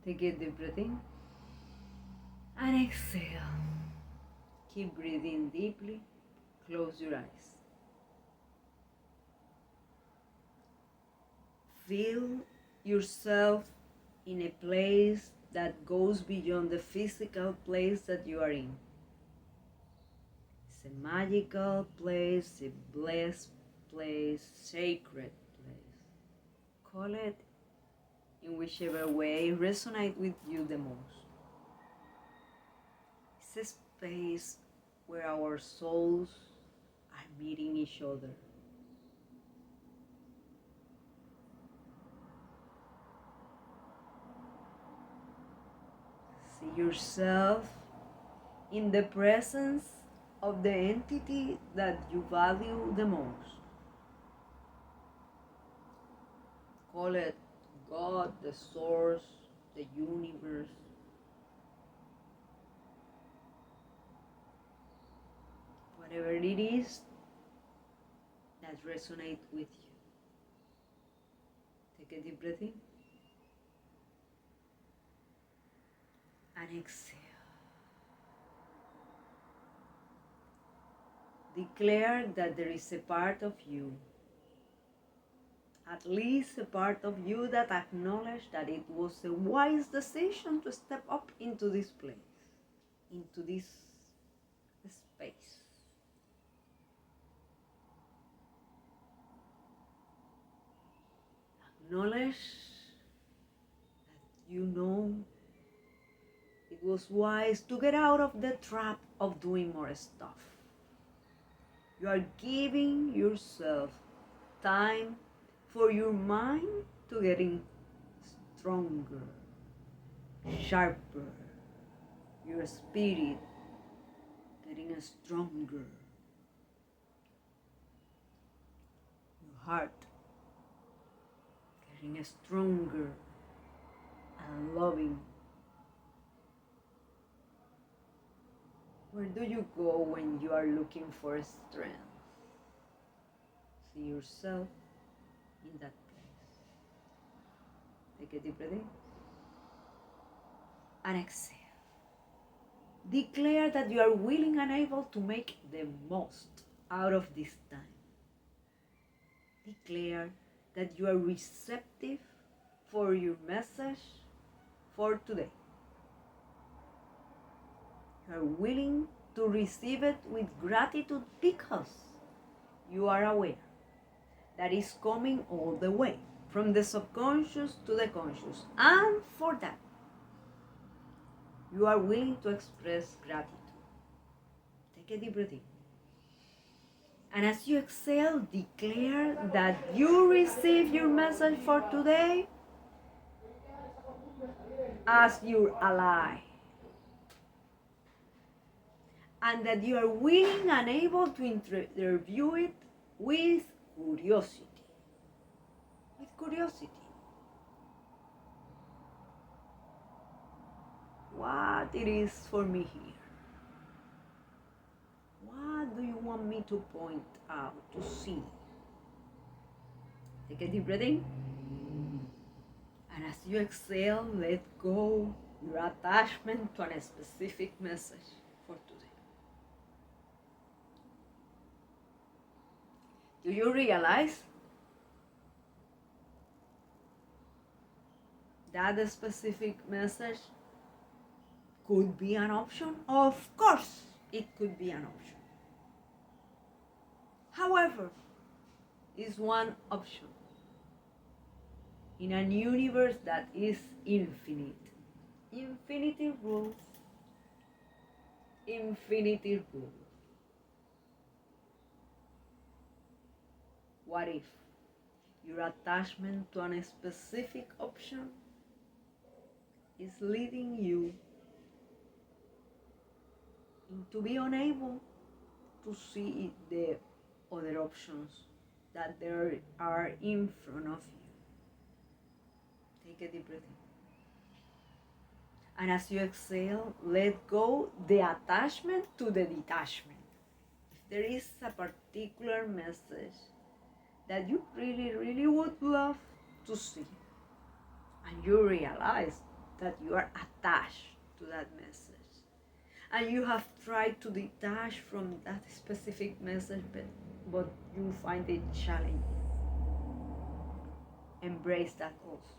Take a deep breath in and exhale. Keep breathing deeply. Close your eyes. Feel yourself in a place that goes beyond the physical place that you are in. It's a magical place, a blessed place, sacred place. Call it in whichever way resonates with you the most. It's a space where our souls are meeting each other. See yourself in the presence of the entity that you value the most. Call it God, the source, the universe. Whatever it is that resonates with you. Take a deep breath in and exhale. Declare that there is a part of you, at least a part of you, that acknowledged that it was a wise decision to step up into this place, into this space. Acknowledge that you know it was wise to get out of the trap of doing more stuff. You are giving yourself time for your mind to getting stronger, sharper, your spirit getting stronger, your heart getting stronger and loving. Where do you go when you are looking for strength? See yourself in that place. Take a deep breath in and exhale. Declare that you are willing and able to make the most out of this time. Declare that you are receptive for your message for today. You are willing to receive it with gratitude because you are aware that is coming all the way from the subconscious to the conscious. And for that, you are willing to express gratitude. Take a deep breath in. And as you exhale, declare that you receive your message for today as your ally. And that you are willing and able to interview it with curiosity. With curiosity. What it is for me here? What do you want me to point out, to see? Take a deep breath in. And as you exhale, let go your attachment to a specific message for today. Do you realize that the specific message could be an option? Of course, it could be an option. However, it's one option in an universe that is infinite. Infinity rules. Infinity rules. What if your attachment to a specific option is leading you into be unable to see the other options that there are in front of you? Take a deep breath in. And as you exhale, let go the attachment to the detachment. If there is a particular message that you really would love to see, and you realize that you are attached to that message. And you have tried to detach from that specific message, but you find it challenging. Embrace that also.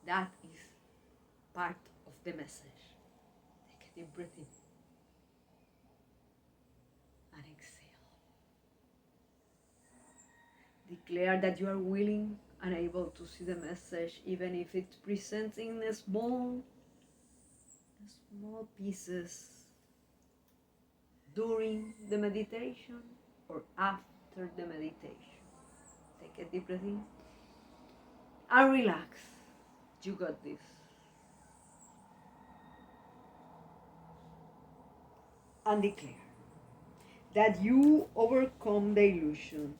That is part of the message. Take a deep breath in and exhale. Declare that you are willing and able to see the message, even if it presents in small pieces during the meditation or after the meditation. Take a deep breath in and relax. You got this. And declare that you overcome the illusion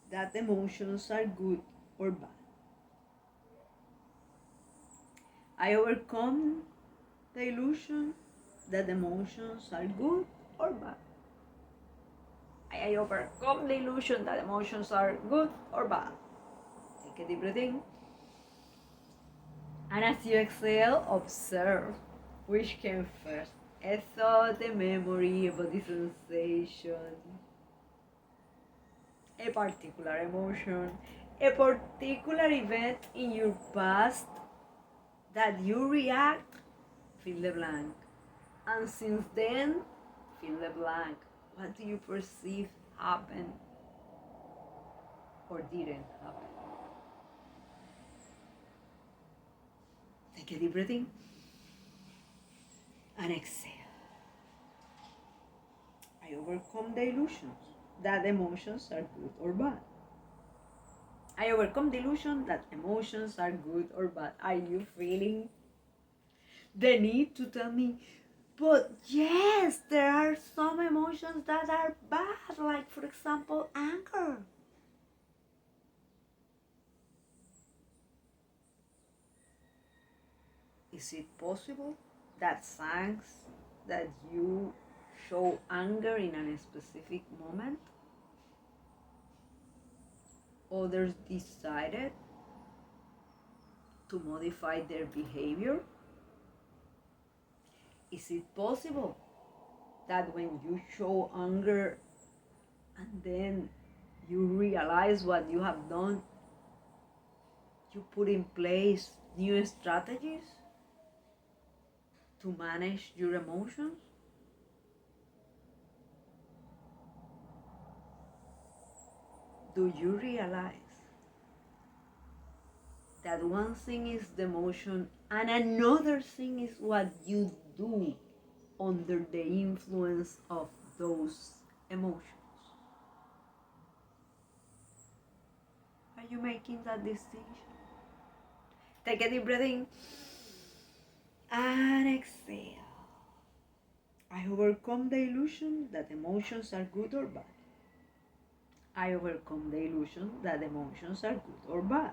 that emotions are good or bad. I overcome the illusion that emotions are good or bad. I overcome the illusion that emotions are good or bad. Take a deep breath in. And as you exhale, observe which came first. A thought, a memory, a body sensation, a particular emotion, a particular event in your past that you react, fill the blank. And since then, fill the blank. What do you perceive happened or didn't happen? Take a deep breath in and exhale. I overcome the illusions that emotions are good or bad. I overcome the illusion that emotions are good or bad. Are you feeling the need to tell me, but yes, there are some emotions that are bad, like for example, anger? Is it possible that thanks that you show anger in a specific moment, others decided to modify their behavior? Is it possible that when you show anger and then you realize what you have done, you put in place new strategies to manage your emotions? Do you realize that one thing is the emotion and another thing is what you do under the influence of those emotions? Are you making that distinction? Take a deep breath in and exhale. I overcome the illusion that emotions are good or bad. I overcome the illusion that emotions are good or bad.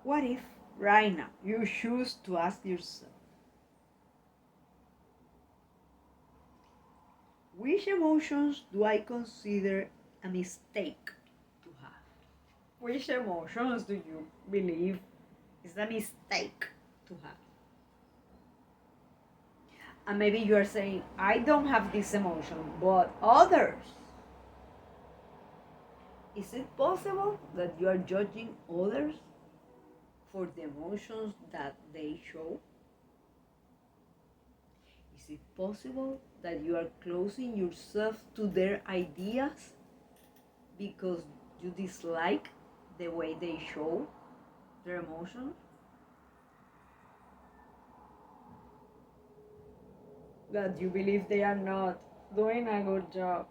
What if right now you choose to ask yourself, which emotions do I consider a mistake to have? Which emotions do you believe is a mistake to have? And maybe you are saying, I don't have this emotion, but others. Is it possible that you are judging others for the emotions that they show? Is it possible that you are closing yourself to their ideas because you dislike the way they show their emotions? That you believe they are not doing a good job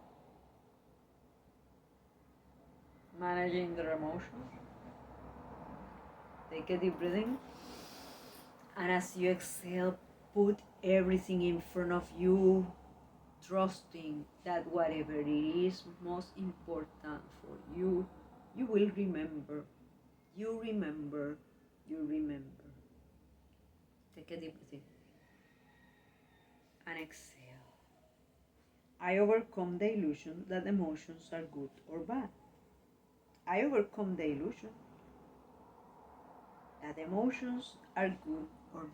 managing their emotions? Take a deep breath in, and as you exhale, put everything in front of you, trusting that whatever it is most important for you, you will remember. You remember. You remember. Take a deep breath in and exhale. I overcome the illusion that emotions are good or bad. I overcome the illusion that emotions are good or bad.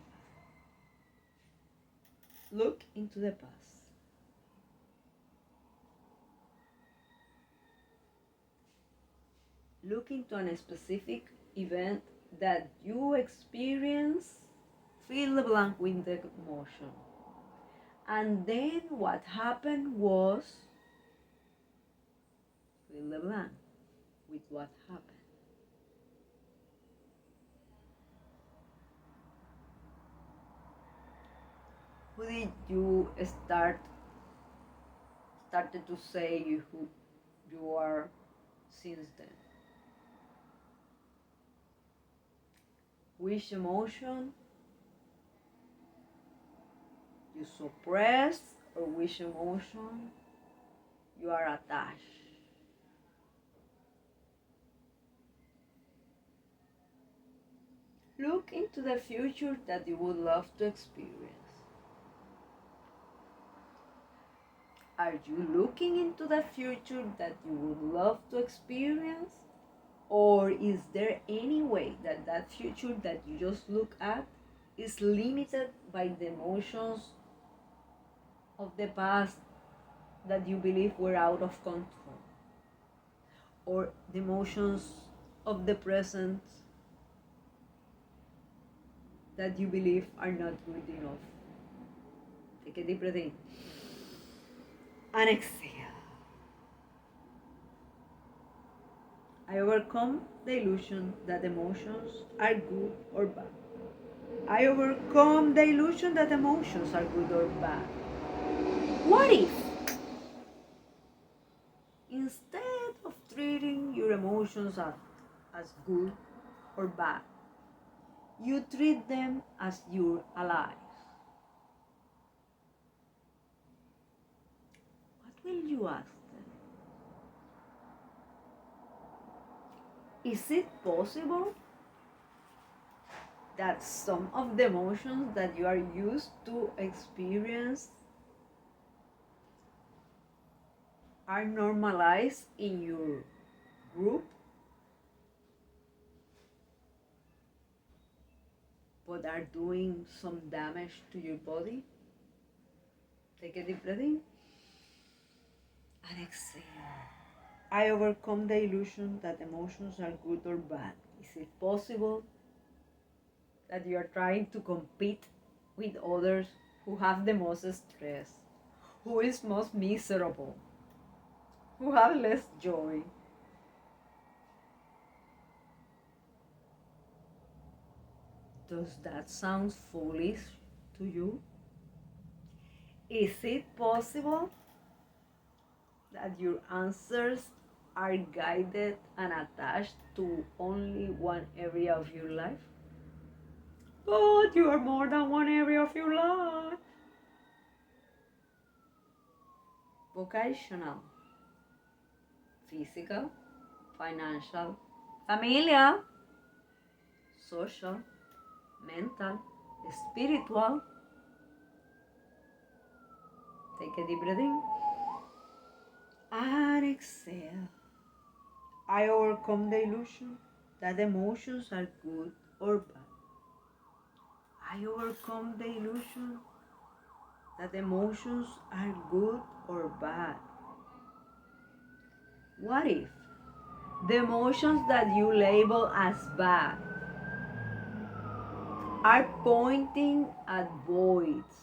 Look into the past. Look into a specific event that you experience. Fill the blank with the emotion. And then what happened was, fill the blank with what happened. Who did you started to say who you are since then? Which emotion you suppress, or which emotion you are attached? Look into the future that you would love to experience. Are you looking into the future that you would love to experience? Or is there any way that that future that you just look at is limited by the emotions of the past that you believe were out of control? Or the emotions of the present that you believe are not good enough? Take a deep breath in and exhale. I overcome the illusion that emotions are good or bad. I overcome the illusion that emotions are good or bad. What if, instead of treating your emotions as good or bad, you treat them as your allies? What will you ask them? Is it possible that some of the emotions that you are used to experience are normalized in your group, but are doing some damage to your body? Take a deep breath in and exhale. I overcome the illusion that emotions are good or bad. Is it possible that you are trying to compete with others who have the most stress, who is most miserable, who have less joy? Does that sound foolish to you? Is it possible that your answers are guided and attached to only one area of your life? But you are more than one area of your life. Vocational, physical, financial, familial, social, mental, spiritual. Take a deep breath in and exhale. I overcome the illusion that emotions are good or bad. I overcome the illusion that emotions are good or bad. What if the emotions that you label as bad are pointing at voids,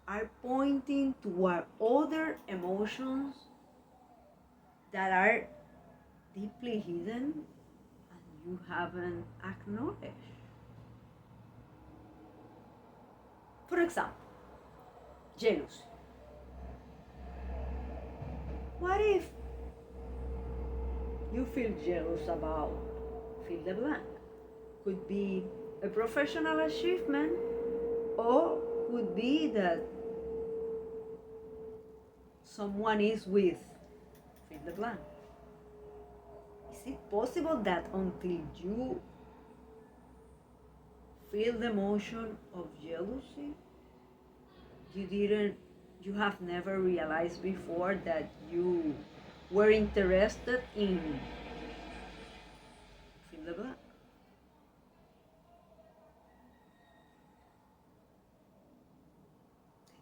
are pointing toward other emotions that are deeply hidden and you haven't acknowledged? For example, jealousy. What if you feel jealous about, fill the blank? Could be a professional achievement, or could be that someone is with, fill the blank. Is it possible that until you feel the emotion of jealousy, you have never realized before that you were interested in, fill the blank?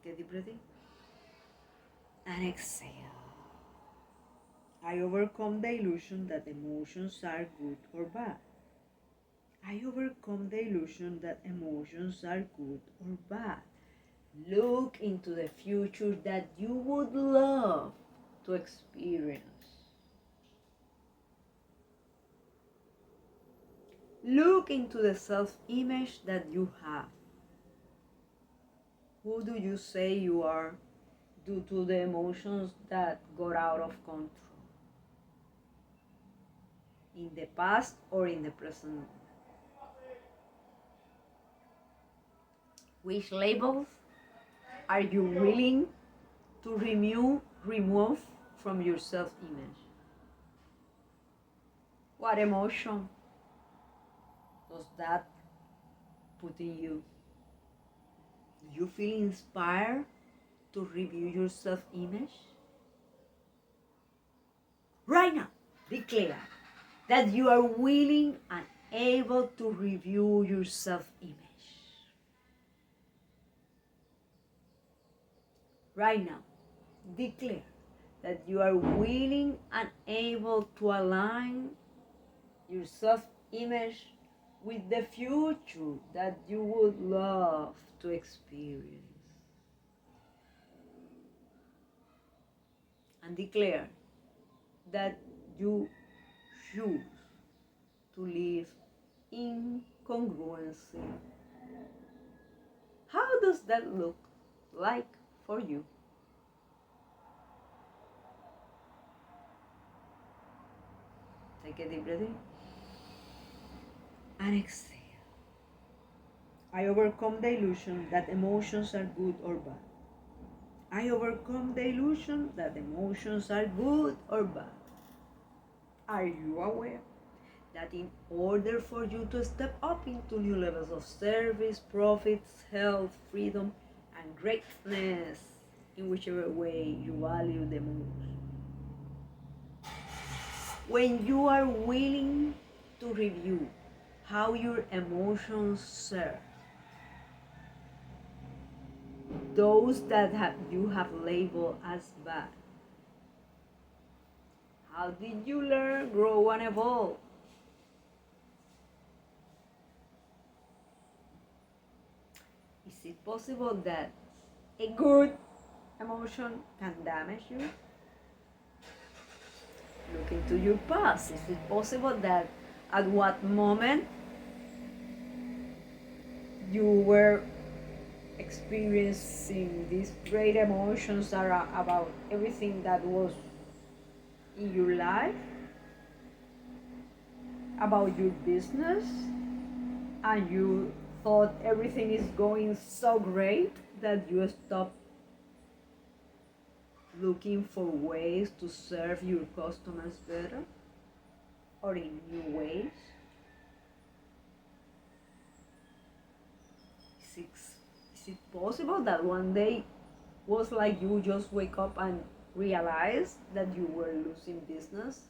Take a deep breath in and exhale. I overcome the illusion that emotions are good or bad. I overcome the illusion that emotions are good or bad. Look into the future that you would love to experience. Look into the self-image that you have. Who do you say you are due to the emotions that got out of control? In the past or in the present? Which labels are you willing to remove from your self-image? What emotion does that put in you? Do you feel inspired to review your self-image? Right now, declare that you are willing and able to review your self-image. Right now, declare that you are willing and able to align your self-image with the future that you would love to experience. And declare that you choose to live in congruency. How does that look like for you? Take a deep breath in and exhale. I overcome the illusion that emotions are good or bad. I overcome the illusion that emotions are good or bad. Are you aware that in order for you to step up into new levels of service, profits, health, freedom, and greatness, in whichever way you value the most, when you are willing to review how your emotions serve those that you have labeled as bad, how did you learn, grow, and evolve? Is it possible that a good emotion can damage you? Look into your past. Is it possible that at what moment you were experiencing these great emotions about everything that was in your life, about your business, and you thought everything is going so great that you stopped looking for ways to serve your customers better or in new ways? Is it possible that one day was like you just wake up and realize that you were losing business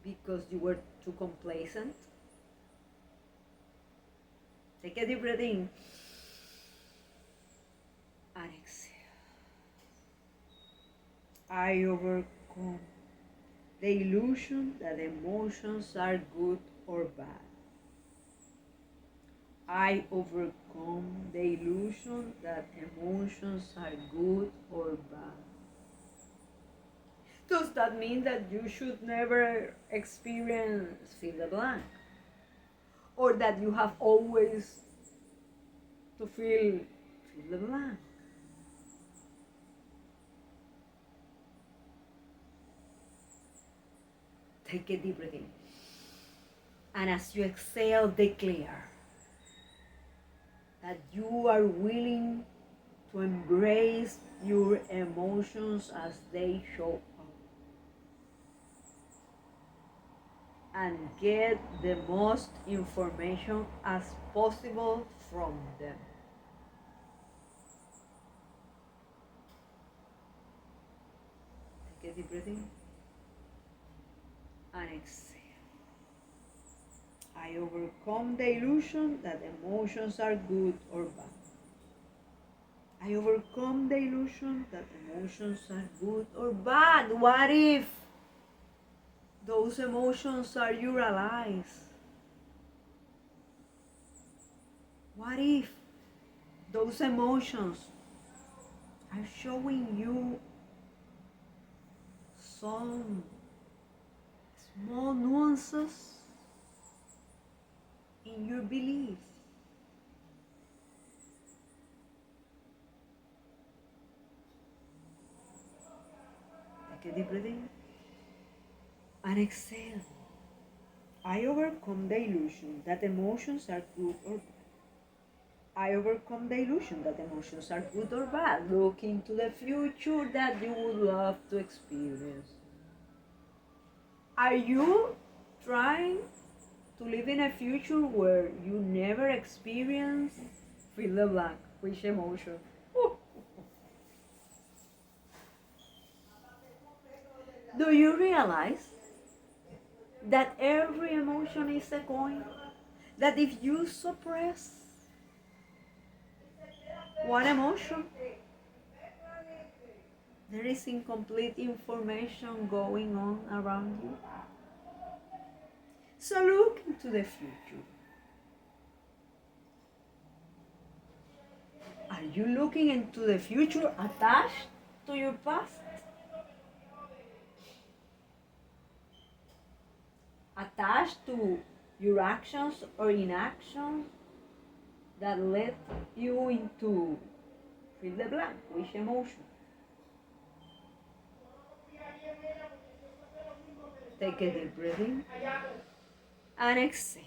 because you were too complacent? Take a deep breath in and exhale. I overcome the illusion that emotions are good or bad. I overcome the illusion that emotions are good or bad. Does that mean that you should never experience fill the blank? Or that you have always to fill the blank? Take a deep breath in. And as you exhale, declare that you are willing to embrace your emotions as they show up and get the most information as possible from them. Take a deep breath in and exhale. I overcome the illusion that emotions are good or bad. I overcome the illusion that emotions are good or bad. What if those emotions are your allies? What if those emotions are showing you some small nuances in your beliefs? Take a deep breath in and exhale. I overcome the illusion that emotions are good or bad. I overcome the illusion that emotions are good or bad. Look into the future that you would love to experience. Are you trying to live in a future where you never experience? Fill the blank. Which emotion? Do you realize that every emotion is a coin? That if you suppress one emotion, there is incomplete information going on around you. So look into the future. Are you looking into the future attached to your past? Attached to your actions or inactions that led you into fill the blank, which emotion? Take a deep breath in and exhale.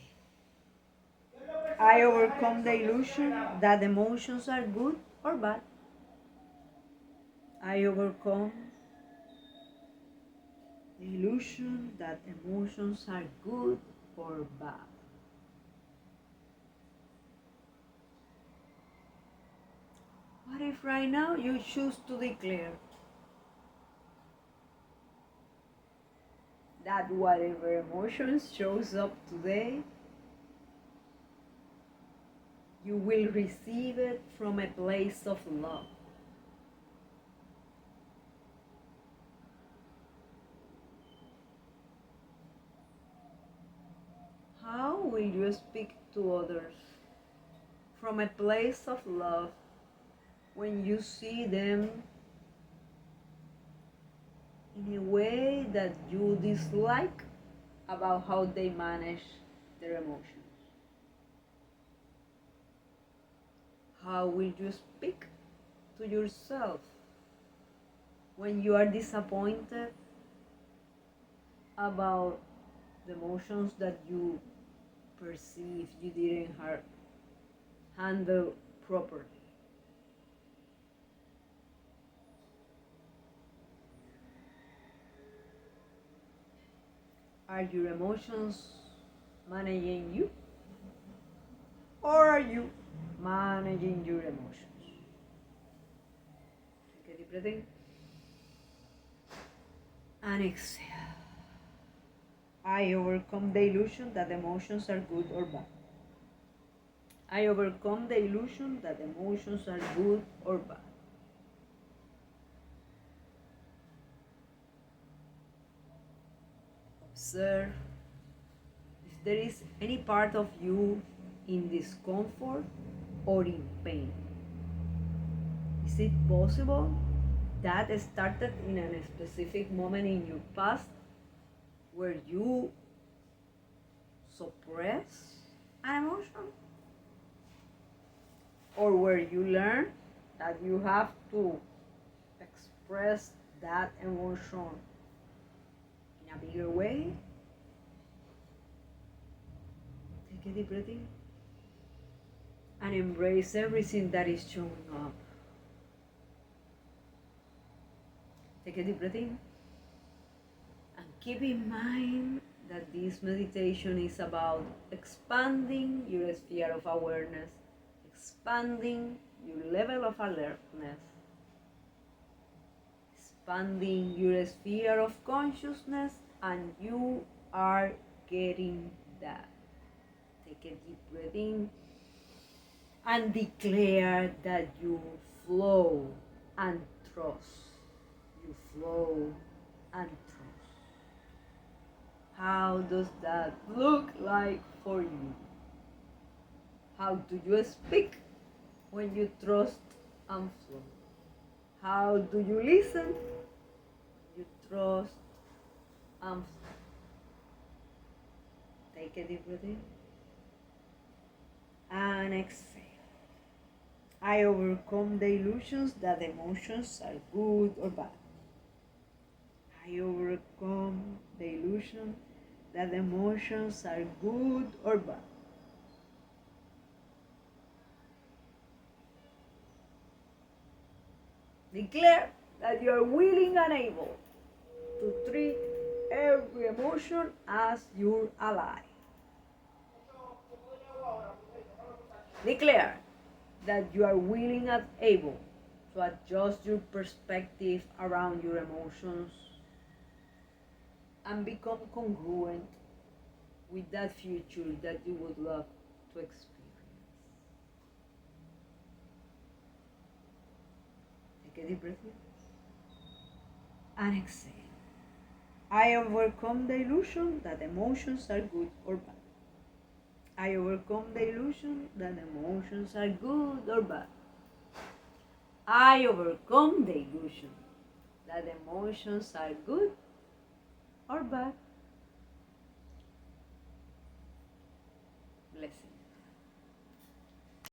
I overcome the illusion that emotions are good or bad. I overcome the illusion that emotions are good or bad. What if right now you choose to declare that whatever emotion shows up today, you will receive it from a place of love? How will you speak to others from a place of love when you see them in a way that you dislike about how they manage their emotions? How will you speak to yourself when you are disappointed about the emotions that you perceive you didn't handle properly? Are your emotions managing you, or are you managing your emotions? Take a deep breath in and exhale. I overcome the illusion that emotions are good or bad. I overcome the illusion that emotions are good or bad. Observe if there is any part of you in discomfort or in pain. Is it possible that started in a specific moment in your past where you suppress an emotion? Or where you learn that you have to express that emotion in a bigger way? Take a deep breath in and embrace everything that is showing up. Take a deep breath in and keep in mind that this meditation is about expanding your sphere of awareness, expanding your level of alertness, expanding your sphere of consciousness, and you are getting that. Take a deep breath in and declare that you flow and trust. You flow and trust. How does that look like for you? How do you speak when you trust and flow? How do you listen? You trust and flow. Take a deep breath in and exhale. I overcome the illusions that emotions are good or bad. I overcome the illusion that emotions are good or bad. Declare that you are willing and able to treat every emotion as your ally. Declare that you are willing and able to adjust your perspective around your emotions and become congruent with that future that you would love to experience. Take a deep breath in and exhale. I overcome the illusion that emotions are good or bad. I overcome the illusion that emotions are good or bad. I overcome the illusion that emotions are good or bad.